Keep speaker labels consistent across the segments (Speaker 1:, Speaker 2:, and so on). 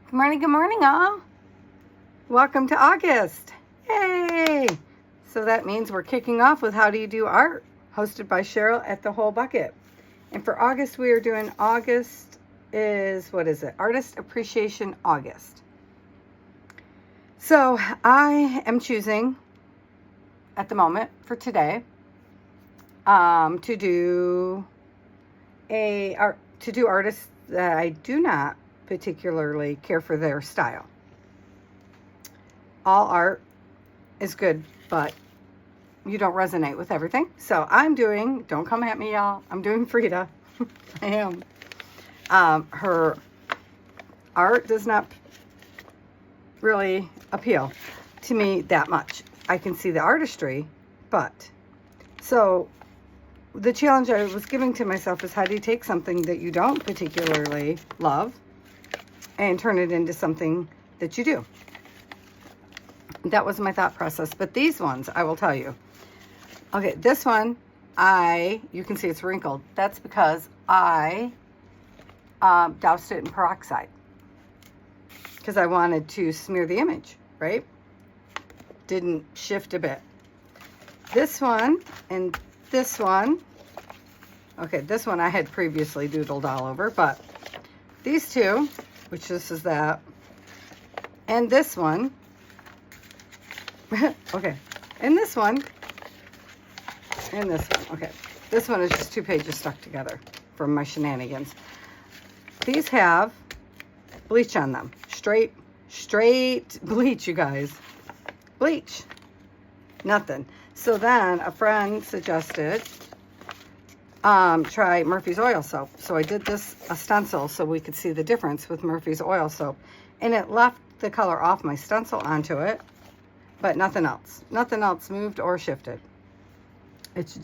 Speaker 1: Good morning, all. Welcome to August. Yay! So that means we're kicking off with How Do You Do Art, hosted by Sharyl at The Whole Bucket. And for August, we are doing Artist Appreciation August. So I am choosing, at the moment, for today, to do artists that I do not particularly care for their style. All art is good, but you don't resonate with everything. So don't come at me, y'all. I'm doing Frida. I am. Her art does not really appeal to me that much. I can see the artistry, but so the challenge I was giving to myself is, how do you take something that you don't particularly love and turn it into something that you do? That was my thought process. But these ones, I will tell you. Okay, this one, you can see it's wrinkled. That's because I doused it in peroxide because I wanted to smear the image, right? Didn't shift a bit. This one and this one. Okay, this one I had previously doodled all over, but these two, which this is that, and this one, okay, and this one, okay. This one is just 2 pages stuck together from my shenanigans. These have bleach on them. Straight bleach, you guys. Bleach. Nothing. So then a friend suggested try Murphy's oil soap. So I did a stencil so we could see the difference with Murphy's oil soap. And it left the color off my stencil onto it, but nothing else. Nothing else moved or shifted. It's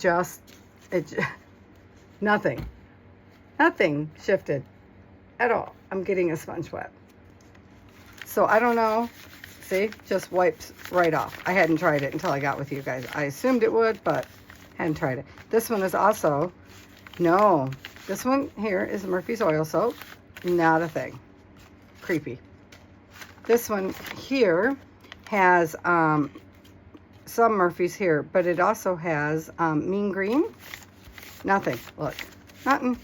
Speaker 1: nothing shifted at all. I'm getting a sponge wet. So I don't know. See, just wiped right off. I hadn't tried it until I got with you guys. I assumed it would, but hadn't tried it. This one is also, no, this one here is Murphy's oil soap. Not a thing. Creepy. This one here has some Murphy's here, but it also has mean green. Nothing. Look, nothing.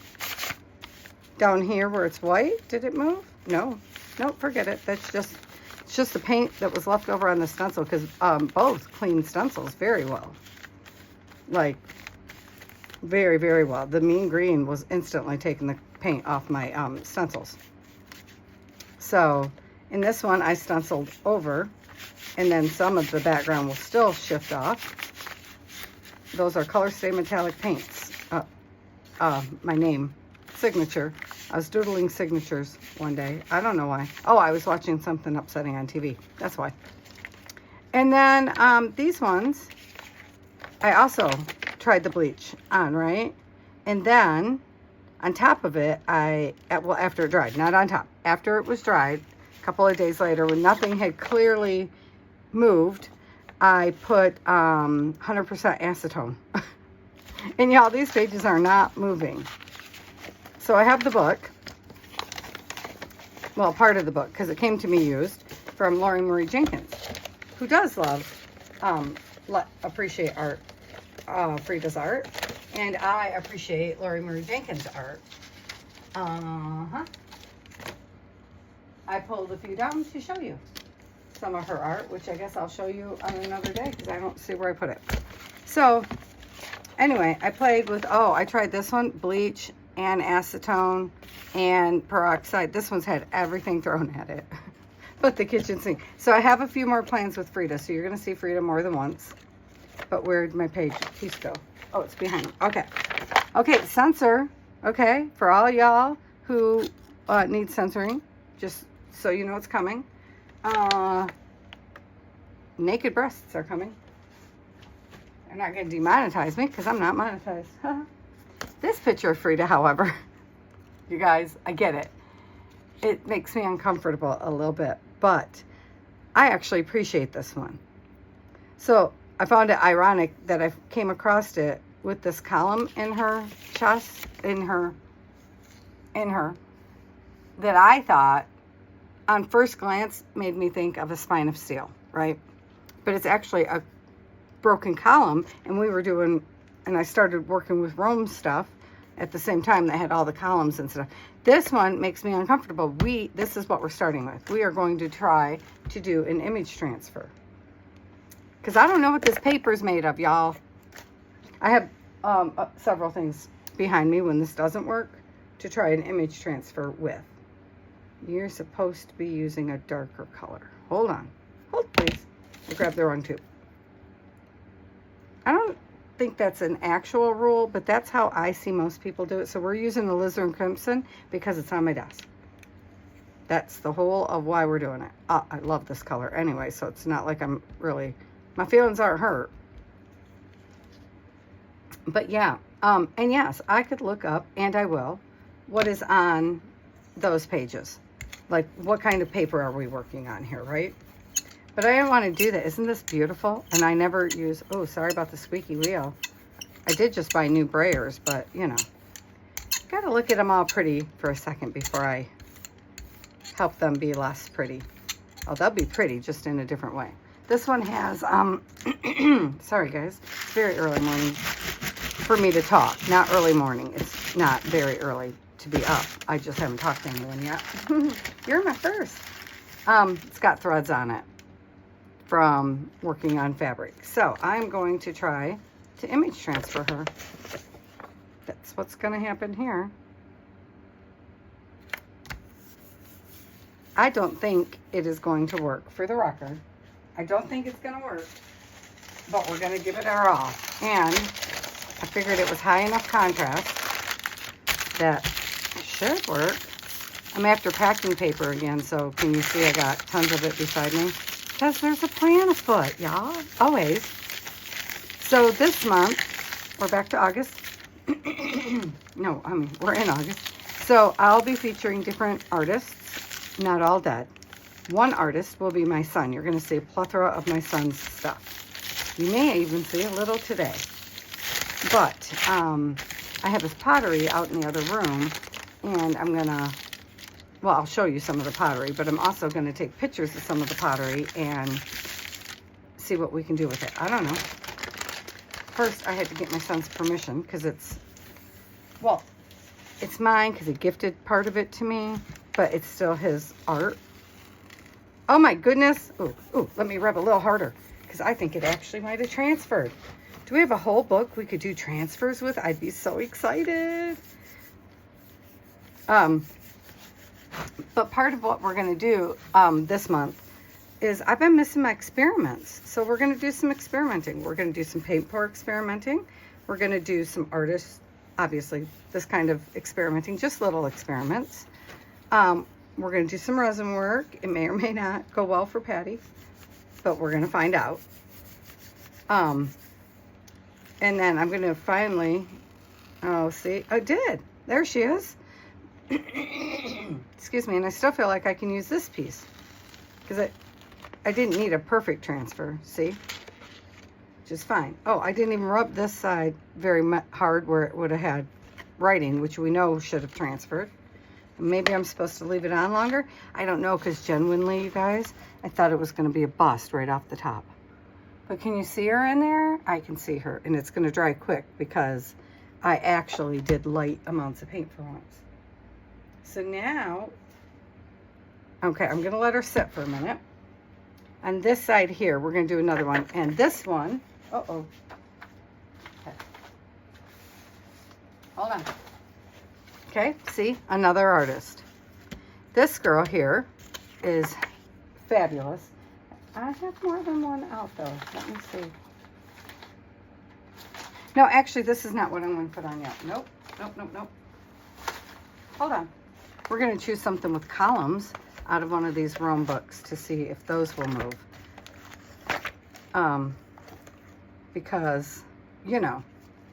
Speaker 1: Down here where it's white, did it move? No. Nope, forget it. It's just the paint that was left over on the stencil, because both clean stencils very well. Like, very, very well. The mean green was instantly taking the paint off my stencils. So, in this one, I stenciled over, and then some of the background will still shift off. Those are Color Stay Metallic paints. My name, signature. I was doodling signatures one day. I don't know why. Oh, I was watching something upsetting on TV. That's why. And then these ones, I also tried the bleach on, right? And then on top of it, after it dried, not on top, after it was dried, a couple of days later, when nothing had clearly moved, I put 100% acetone. And y'all, these pages are not moving. So I have the book, well, part of the book, because it came to me used, from Lori Marie Jenkins, who does appreciate art, Frida's art, and I appreciate Lori Marie Jenkins' art. I pulled a few down to show you some of her art, which I guess I'll show you on another day, because I don't see where I put it. So, anyway, I tried this one, bleach, and acetone and peroxide. This one's had everything thrown at it but the kitchen sink. So I have a few more plans with Frida, so you're going to see Frida more than once. But where'd my piece go? Oh, it's behind me. Okay, censor. Okay, for all y'all who need censoring, just so you know it's coming. Naked breasts are coming. They're not going to demonetize me because I'm not monetized. This picture of Frida, however, you guys, I get it. It makes me uncomfortable a little bit, but I actually appreciate this one. So I found it ironic that I came across it with this column in her chest, in her, that I thought on first glance made me think of a spine of steel, right? But it's actually a broken column, and we were doing, and I started working with Rome stuff at the same time that had all the columns and stuff. This one makes me uncomfortable. This is what we're starting with. We are going to try to do an image transfer. Because I don't know what this paper is made of, y'all. I have several things behind me when this doesn't work to try an image transfer with. You're supposed to be using a darker color. Hold on. Hold, please. I grabbed the wrong tube. I don't think that's an actual rule, but that's how I see most people do it. So we're using the alizarin crimson because it's on my desk. That's the whole of why we're doing it. I love this color anyway, so it's not like I'm really, my feelings aren't hurt. But yeah, and yes, I could look up, and I will, what is on those pages. Like, what kind of paper are we working on here, right? But I didn't want to do that. Isn't this beautiful? And I never use, oh, sorry about the squeaky wheel. I did just buy new brayers, but, you know. Got to look at them all pretty for a second before I help them be less pretty. Oh, they'll be pretty, just in a different way. This one has, sorry guys, it's very early morning for me to talk. Not early morning. It's not very early to be up. I just haven't talked to anyone yet. You're my first. It's got threads on it from working on fabric. So I'm going to try to image transfer her. That's what's going to happen here. I don't think it is going to work, for the record. I don't think it's going to work, but we're going to give it our all. And I figured it was high enough contrast that it should work. I'm after packing paper again, so can you see I got tons of it beside me? Because there's a plan afoot, y'all. Always. So this month, we're back to August. No, I mean, we're in August. So I'll be featuring different artists, not all dead. One artist will be my son. You're going to see a plethora of my son's stuff. You may even see a little today. But I have his pottery out in the other room, and I'm going to, well, I'll show you some of the pottery, but I'm also going to take pictures of some of the pottery and see what we can do with it. I don't know. First, I had to get my son's permission because it's, well, it's mine because he gifted part of it to me, but it's still his art. Oh my goodness. Ooh, let me rub a little harder because I think it actually might have transferred. Do we have a whole book we could do transfers with? I'd be so excited. But part of what we're going to do this month is I've been missing my experiments. So we're going to do some experimenting. We're going to do some paint pour experimenting. We're going to do some artists, obviously, this kind of experimenting, just little experiments. We're going to do some resin work. It may or may not go well for Patti, but we're going to find out. And then I'm going to finally, oh, see, I did. There she is. Excuse me, and I still feel like I can use this piece because I didn't need a perfect transfer, see? Just fine. Oh, I didn't even rub this side very hard where it would have had writing, which we know should have transferred. Maybe I'm supposed to leave it on longer. I don't know, because genuinely, you guys, I thought it was going to be a bust right off the top. But can you see her in there? I can see her, and it's going to dry quick because I actually did light amounts of paint for once. So now, okay, I'm going to let her sit for a minute. On this side here, we're going to do another one. And this one, uh-oh. Okay. Hold on. Okay, see, another artist. This girl here is fabulous. I have more than one out, though. Let me see. No, actually, this is not what I'm going to put on yet. Nope. Hold on. We're going to choose something with columns out of one of these Rome books to see if those will move. Because, you know,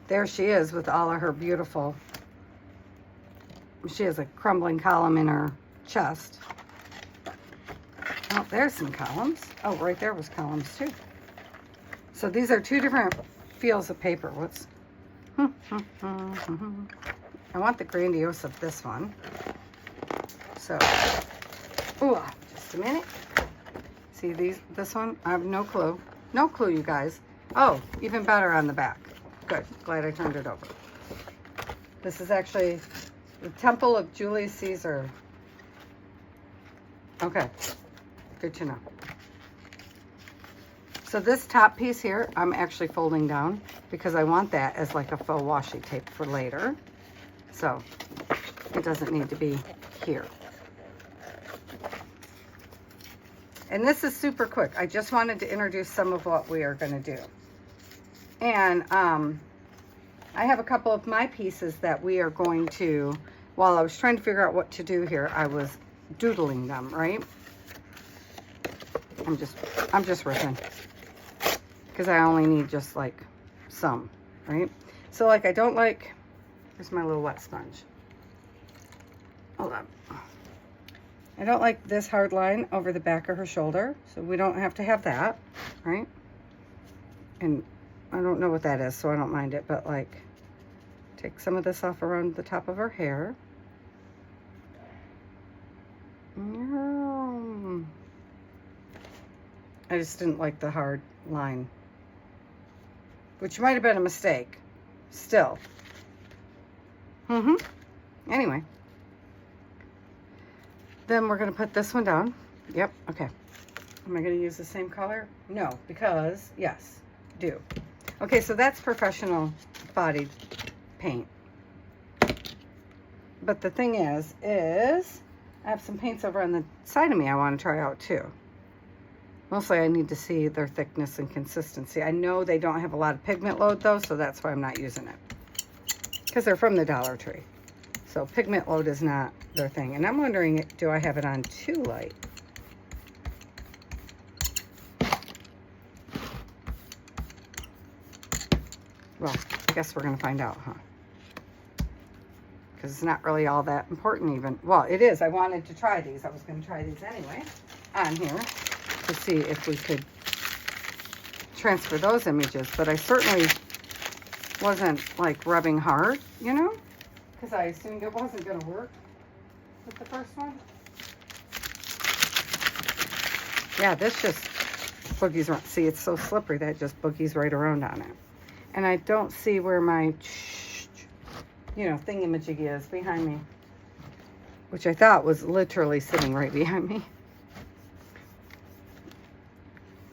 Speaker 1: there she is with all of her beautiful, she has a crumbling column in her chest. Oh, there's some columns. Oh, right there was columns too. So these are two different feels of paper. What's, I want the grandiose of this one. So, ooh, a minute. See this one? I have no clue. No clue, you guys. Oh, even better on the back. Good. Glad I turned it over. This is actually the Temple of Julius Caesar. Okay. Good to know. So this top piece here, I'm actually folding down because I want that as like a faux washi tape for later. So it doesn't need to be here. And this is super quick. I just wanted to introduce some of what we are going to do. And I have a couple of my pieces that we are going to, while I was trying to figure out what to do here, I was doodling them, right? I'm just ripping. Because I only need just like some, right? So like I don't like, here's my little wet sponge. Hold on. I don't like this hard line over the back of her shoulder, so we don't have to have that, right? And I don't know what that is, so I don't mind it, but like take some of this off around the top of her hair. I just didn't like the hard line, which might have been a mistake. Still. Anyway. Then we're going to put this one down. Yep, okay. Am I going to use the same color? No, because, yes, do. Okay, so that's professional body paint. But the thing is I have some paints over on the side of me I want to try out too. Mostly I need to see their thickness and consistency. I know they don't have a lot of pigment load though, so that's why I'm not using it. Because they're from the Dollar Tree. So pigment load is not their thing. And I'm wondering, do I have it on too light? Well, I guess we're going to find out, huh? Because it's not really all that important even. Well, it is. I wanted to try these. I was going to try these anyway on here to see if we could transfer those images. But I certainly wasn't like rubbing hard, you know? Because I assumed it wasn't going to work with the first one. Yeah, this just boogies around. See, it's so slippery that it just boogies right around on it. And I don't see where my, you know, thingamajiggy is behind me. Which I thought was literally sitting right behind me.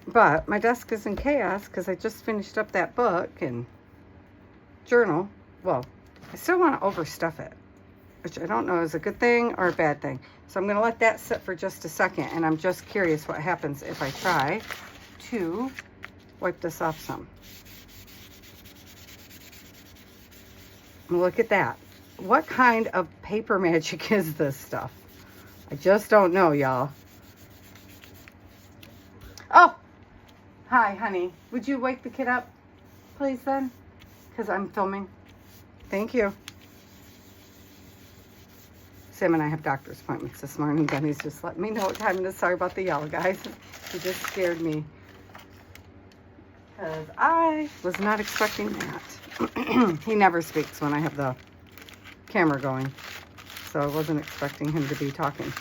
Speaker 1: But my desk is in chaos because I just finished up that book and journal. Well, I still want to overstuff it, which I don't know is a good thing or a bad thing. So I'm going to let that sit for just a second, and I'm just curious what happens if I try to wipe this off some. Look at that. What kind of paper magic is this stuff? I just don't know, y'all. Oh! Hi, honey. Would you wake the kid up, please, then? Because I'm filming. Thank you. Sam and I have doctor's appointments this morning. Benny's just letting me know what time it is. Sorry about the yell, guys. He just scared me. Because I was not expecting that. He never speaks when I have the camera going. So I wasn't expecting him to be talking.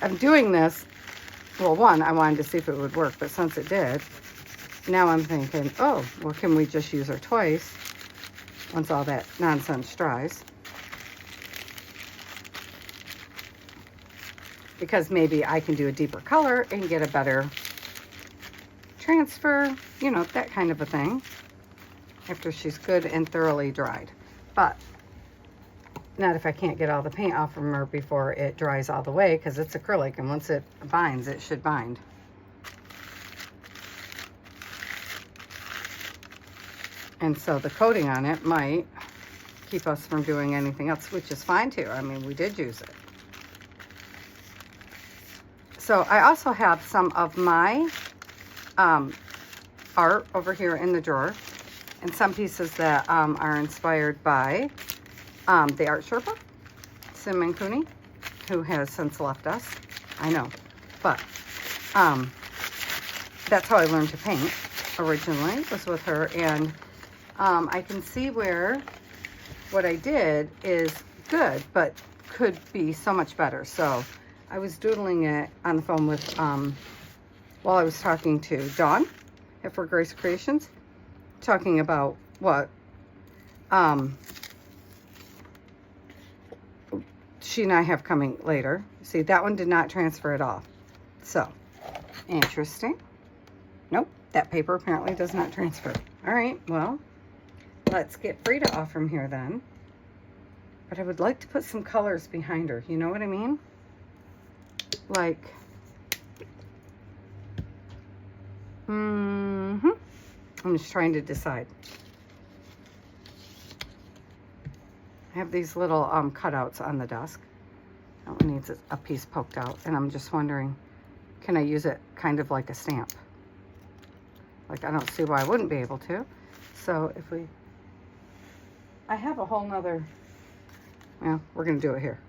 Speaker 1: I'm doing this. Well, one, I wanted to see if it would work. But since it did, now I'm thinking, oh, well, can we just use her twice once all that nonsense dries? Because maybe I can do a deeper color and get a better transfer, you know, that kind of a thing, after she's good and thoroughly dried. But not if I can't get all the paint off from her before it dries all the way, because it's acrylic, and once it binds, it should bind. And so the coating on it might keep us from doing anything else, which is fine too. I mean, we did use it. So I also have some of my art over here in the drawer, and some pieces that are inspired by the Art Sherpa, Cinnamon Cooney, who has since left us. I know, but that's how I learned to paint originally, was with her. And I can see where what I did is good, but could be so much better. So I was doodling it on the phone with, while I was talking to Dawn at For Grace Creations, talking about what she and I have coming later. See, that one did not transfer at all. So, interesting. Nope, that paper apparently does not transfer. All right, well, let's get Frida off from here then. But I would like to put some colors behind her. You know what I mean? Like, I'm just trying to decide. I have these little cutouts on the desk. That one needs a piece poked out, and I'm just wondering, can I use it kind of like a stamp? Like, I don't see why I wouldn't be able to. So if I have a whole nother, well, we're gonna do it here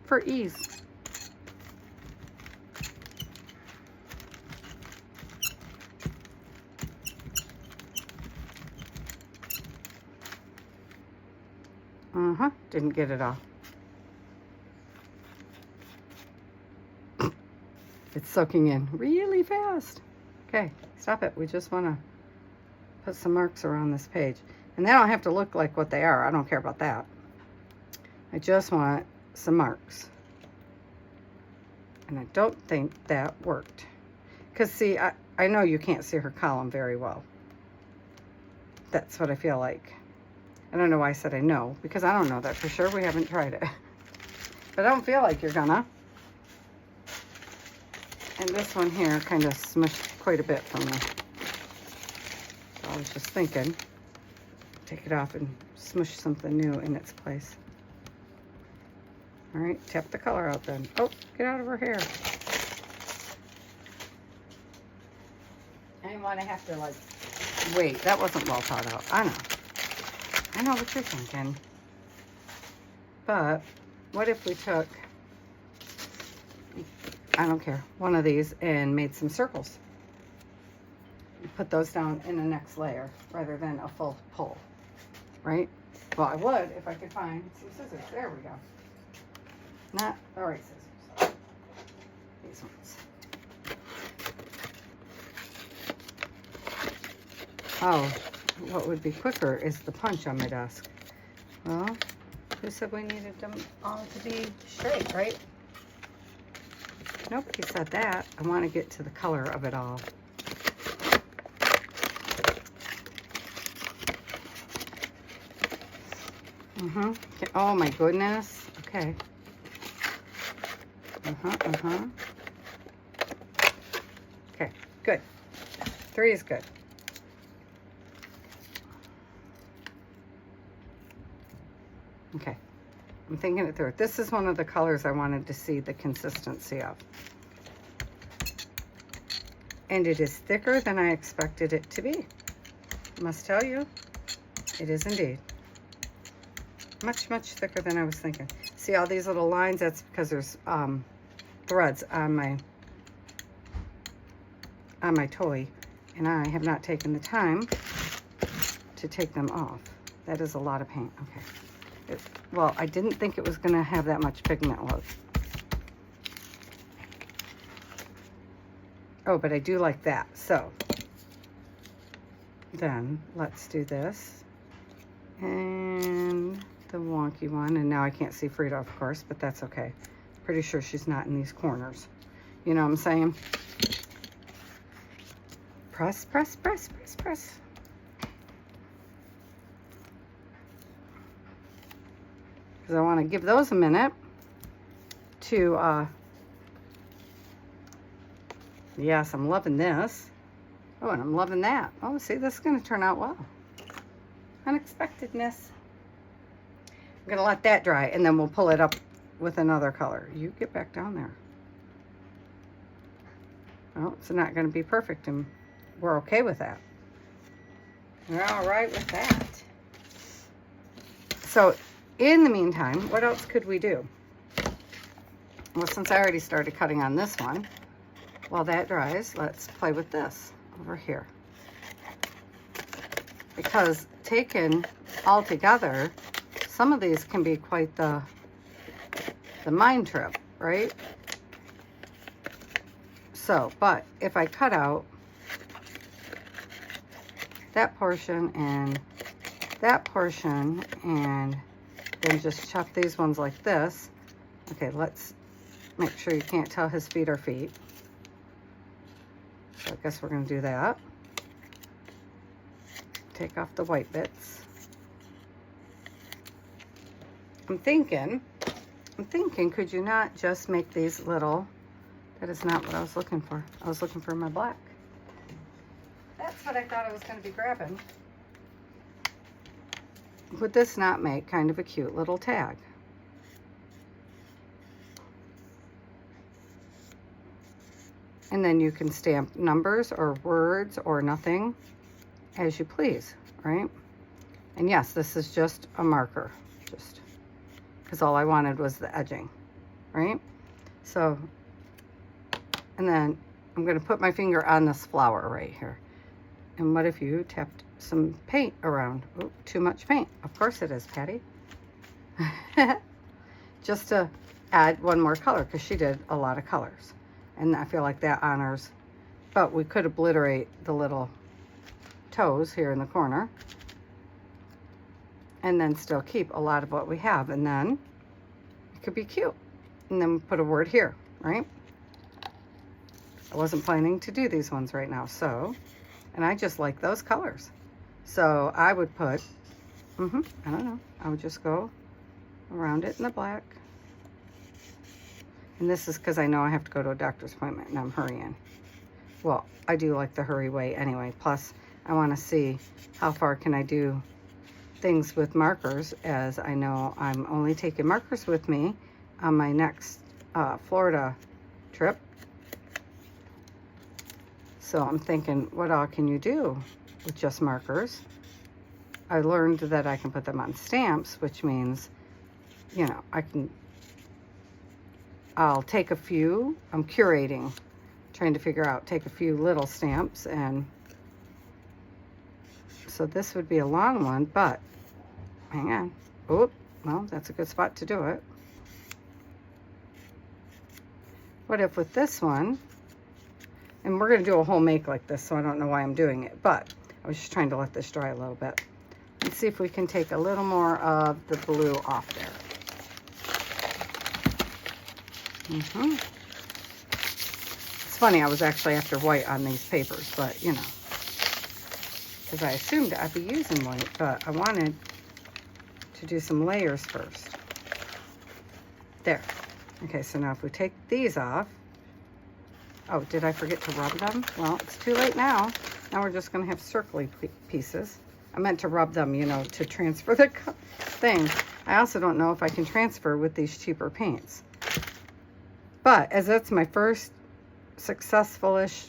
Speaker 1: for ease. Didn't get it off. It's soaking in really fast. Okay, stop it. We just want to put some marks around this page. And they don't have to look like what they are. I don't care about that. I just want some marks. And I don't think that worked. Because, see, I know you can't see her column very well. That's what I feel like. I don't know why I said I know, because I don't know that for sure. We haven't tried it. But I don't feel like you're gonna. And this one here kind of smushed quite a bit for me. So I was just thinking, take it off and smush something new in its place. All right, tap the color out then. Oh, get out of her hair. I didn't want to have to, like, wait, that wasn't well thought out. I know what you're thinking. But what if we took, I don't care, one of these and made some circles? Put those down in the next layer rather than a full pull, right? Well, I would if I could find some scissors. There we go. Not the right scissors. These ones. Oh, what would be quicker is the punch on my desk. Well, who said we needed them all to be straight, right? Nobody said that. I want to get to the color of it all. Okay. Oh my goodness. Okay. Okay, good. 3 is good. Okay, I'm thinking it through. This is one of the colors I wanted to see the consistency of. And it is thicker than I expected it to be. I must tell you, it is indeed. Much, much thicker than I was thinking. See all these little lines? That's because there's threads on my toy, and I have not taken the time to take them off. That is a lot of paint. Okay. Well, I didn't think it was going to have that much pigment load. Oh, but I do like that. So then let's do this and the wonky one. And now I can't see Frida, of course, but that's okay. Pretty sure she's not in these corners. You know what I'm saying? Press, press, press, press, press. Because I want to give those a minute to, yes, I'm loving this. Oh, and I'm loving that. Oh, see, this is going to turn out well. Unexpectedness. I'm going to let that dry, and then we'll pull it up with another color. You get back down there. Well, it's not going to be perfect, and we're okay with that. We're all right with that. So, in the meantime, what else could we do? Well, since I already started cutting on this one, while that dries, let's play with this over here. Because taken all together, some of these can be quite the the mind trip, right? So, but if I cut out that portion and that portion and then just chop these ones like this. Okay, let's make sure you can't tell his feet are feet. So I guess we're going to do that. Take off the white bits. I'm thinking, could you not just make these little, that is not what I was looking for. I was looking for my black. That's what I thought I was going to be grabbing. Would this not make kind of a cute little tag? And then you can stamp numbers or words or nothing as you please, right? And yes, this is just a marker, just because all I wanted was the edging, right? So, and then I'm going to put my finger on this flower right here. And what if you tapped some paint around? Oh, too much paint. Of course it is, Patti. Just to add one more color, because she did a lot of colors. And I feel like that honors, but we could obliterate the little toes here in the corner and then still keep a lot of what we have, and then it could be cute. And then we put a word here, right? I wasn't planning to do these ones right now, so, and I just like those colors. So I would put, I don't know, I would just go around it in the black. And this is because I know I have to go to a doctor's appointment and I'm hurrying. Well, I do like the hurry way anyway. Plus, I want to see how far can I do things with markers, as I know I'm only taking markers with me on my next Florida trip. So I'm thinking, what all can you do with just markers? I learned that I can put them on stamps, which means, you know, I'll take a few, I'm curating, trying to figure out, take a few little stamps, and so this would be a long one, but hang on. Oh, well, that's a good spot to do it. What if with this one, and we're going to do a whole make like this, so I don't know why I'm doing it, but I was just trying to let this dry a little bit. Let's see if we can take a little more of the blue off there. It's funny, I was actually after white on these papers, but you know, because I assumed I'd be using white, but I wanted to do some layers first. There. Okay, so now if we take these off, oh, did I forget to rub them? Well, it's too late now. Now we're just going to have circly pieces. I meant to rub them, you know, to transfer the thing. I also don't know if I can transfer with these cheaper paints. But as that's my first successful-ish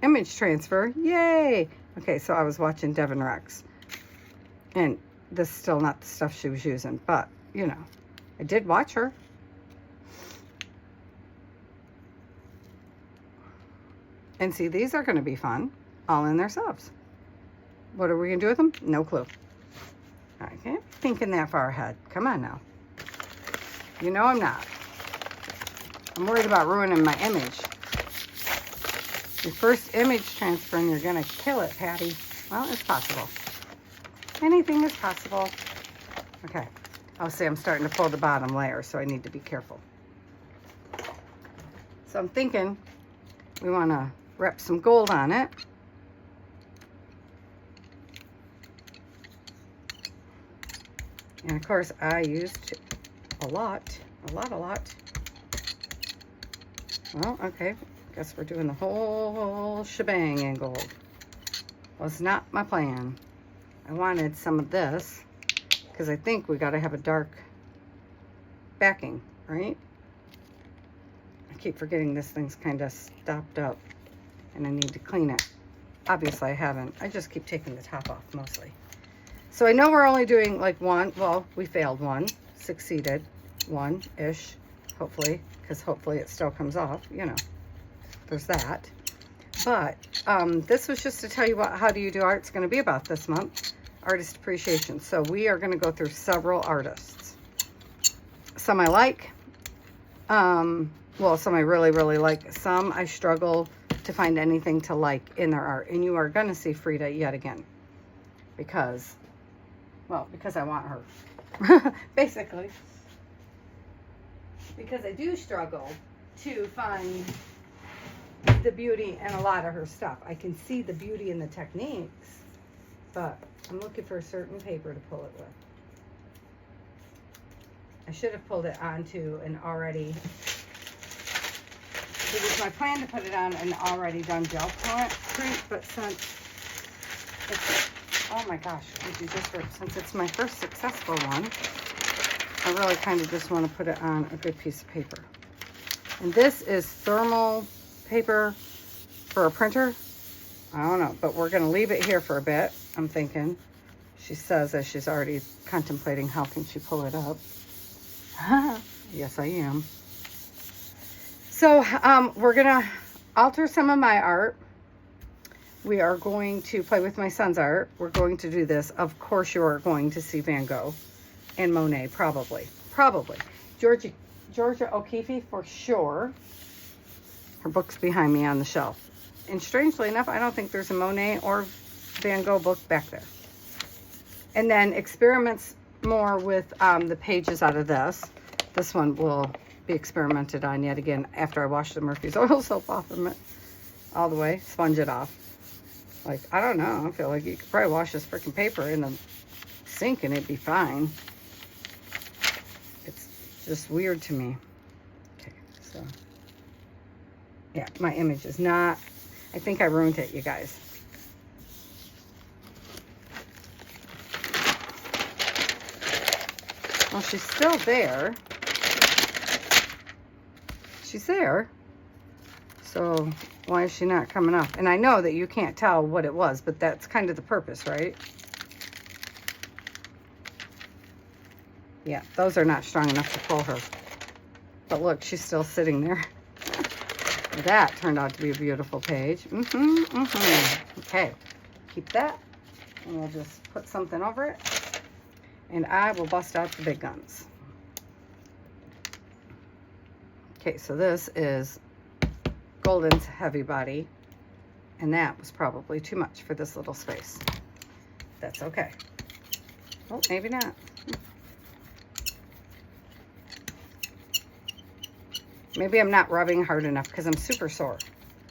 Speaker 1: image transfer, yay! Okay, so I was watching Devin Rex. And this is still not the stuff she was using, but, you know, I did watch her. And see, these are going to be fun, all in themselves. What are we going to do with them? No clue. I can't thinking that far ahead. Come on now. You know I'm not. I'm worried about ruining my image. Your first image transfer and you're going to kill it, Patti. Well, it's possible. Anything is possible. Okay. I'll see, I'm starting to pull the bottom layer, so I need to be careful. So I'm thinking we want to wrap some gold on it. And of course, I used a lot. Well, okay. Guess we're doing the whole shebang in gold. Was not my plan. I wanted some of this because I think we got to have a dark backing, right? I keep forgetting this thing's kind of stopped up and I need to clean it. Obviously, I haven't. I just keep taking the top off mostly. So I know we're only doing like one. Well, we failed one, succeeded one-ish, hopefully, because hopefully it still comes off, you know. There's that. But this was just to tell you what How Do You Do Art's going to be about this month, Artist Appreciation. So we are going to go through several artists. Some I like, Well, some I really, really like. Some I struggle to find anything to like in their art. And you are going to see Frida yet again. Because, well, because I want her. Basically. Because I do struggle to find the beauty in a lot of her stuff. I can see the beauty in the techniques, but I'm looking for a certain paper to pull it with. I should have pulled it onto an already, it was my plan to put it on an already done gel print, but since it's, oh my gosh, since it's my first successful one, I really kind of just want to put it on a good piece of paper. And this is thermal paper for a printer. I don't know, but we're going to leave it here for a bit, I'm thinking. She says that she's already contemplating how can she pull it up. Yes, I am. So we're going to alter some of my art. We are going to play with my son's art. We're going to do this. Of course, you are going to see Van Gogh and Monet, probably. Georgia O'Keeffe, for sure. Her book's behind me on the shelf. And strangely enough, I don't think there's a Monet or Van Gogh book back there. And then experiments more with the pages out of this. This one will be experimented on yet again after I wash the Murphy's oil soap off of it all the way, sponge it off. Like, I don't know, I feel like you could probably wash this freaking paper in the sink and it'd be fine. It's just weird to me. Okay, so yeah, my image is not, I think I ruined it, you guys. Well, she's still there. She's there. So why is she not coming up? And I know that you can't tell what it was, but that's kind of the purpose, right? Yeah, those are not strong enough to pull her. But look, she's still sitting there. That turned out to be a beautiful page. Okay, keep that. And we'll just put something over it. And I will bust out the big guns. Okay, so this is Golden's Heavy Body. And that was probably too much for this little space. That's okay. Oh, maybe not. Maybe I'm not rubbing hard enough because I'm super sore.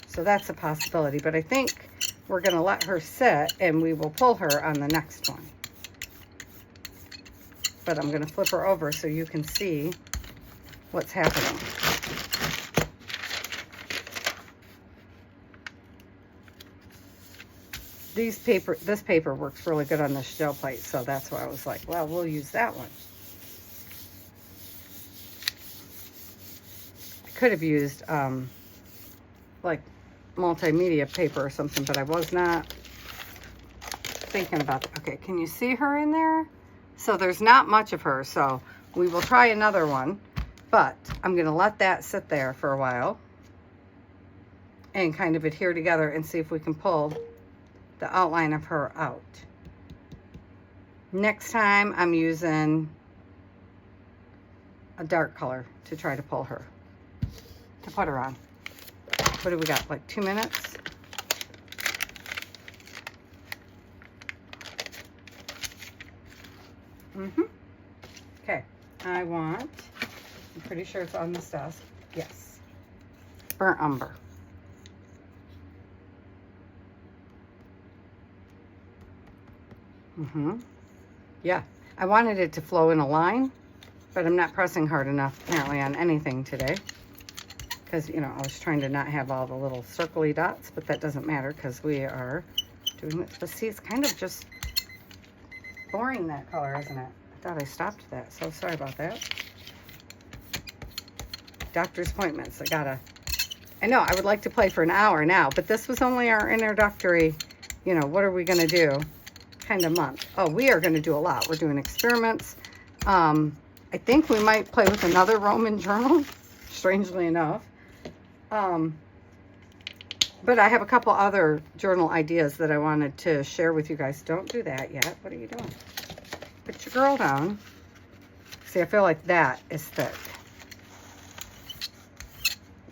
Speaker 1: So that's a possibility. But I think we're going to let her sit and we will pull her on the next one. But I'm going to flip her over so you can see what's happening. This paper works really good on this gel plate, so that's why I was like, well, we'll use that one. I could have used like multimedia paper or something, but I was not thinking about that. Okay, can you see her in there? So there's not much of her, so we will try another one, but I'm going to let that sit there for a while and kind of adhere together and see if we can pull the outline of her out. Next time I'm using a dark color to try to pull her, to put her on. What do we got, like 2 minutes? Okay, I'm pretty sure it's on this desk. Yes. Burnt umber. Yeah, I wanted it to flow in a line, but I'm not pressing hard enough apparently on anything today. Because, you know, I was trying to not have all the little circly dots, but that doesn't matter because we are doing this. But see, it's kind of just boring, that color, isn't it? I thought I stopped that, so sorry about that. Doctor's appointments, I know, I would like to play for an hour now, but this was only our introductory, you know, what are we going to do kind of month. Oh, we are going to do a lot. We're doing experiments. I think we might play with another Roman journal, strangely enough. But I have a couple other journal ideas that I wanted to share with you guys. Don't do that yet. What are you doing? Put your girl down. See, I feel like that is thick.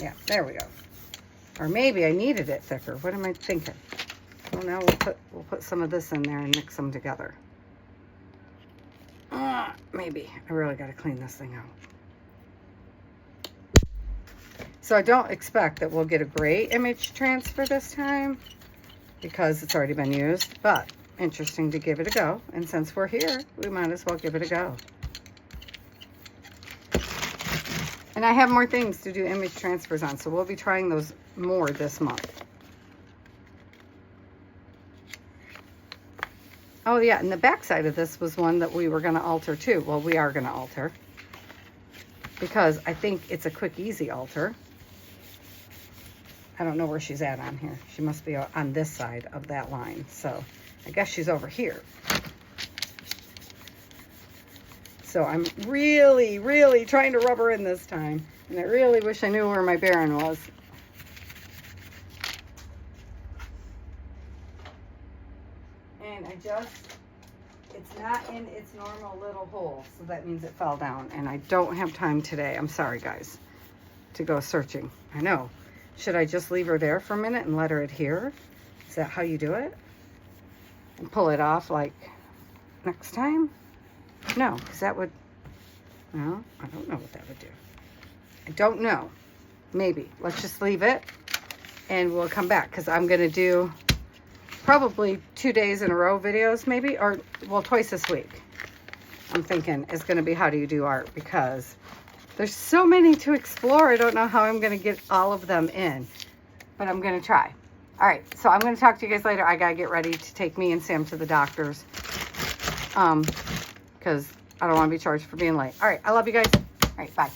Speaker 1: Yeah, there we go. Or maybe I needed it thicker. What am I thinking? Well, now we'll put some of this in there and mix them together. Maybe. I really got to clean this thing out. So I don't expect that we'll get a great image transfer this time because it's already been used, but interesting to give it a go. And since we're here, we might as well give it a go. And I have more things to do image transfers on, so we'll be trying those more this month. Oh yeah, and the back side of this was one that we were going to alter too. Well, we are going to alter because I think it's a quick, easy alter. I don't know where she's at on here. She must be on this side of that line. So I guess she's over here. So I'm really, really trying to rub her in this time. And I really wish I knew where my Baron was. And it's not in its normal little hole. So that means it fell down. And I don't have time today. I'm sorry, guys, to go searching. I know. Should I just leave her there for a minute and let her adhere? Is that how you do it? And pull it off like next time? No, because that would, well, I don't know what that would do. I don't know. Maybe. Let's just leave it and we'll come back because I'm going to do probably 2 days in a row videos maybe, or well, twice this week. I'm thinking it's going to be how do you do art because there's so many to explore. I don't know how I'm going to get all of them in, but I'm going to try. All right, so I'm going to talk to you guys later. I got to get ready to take me and Sam to the doctor's because I don't want to be charged for being late. All right, I love you guys. All right, bye.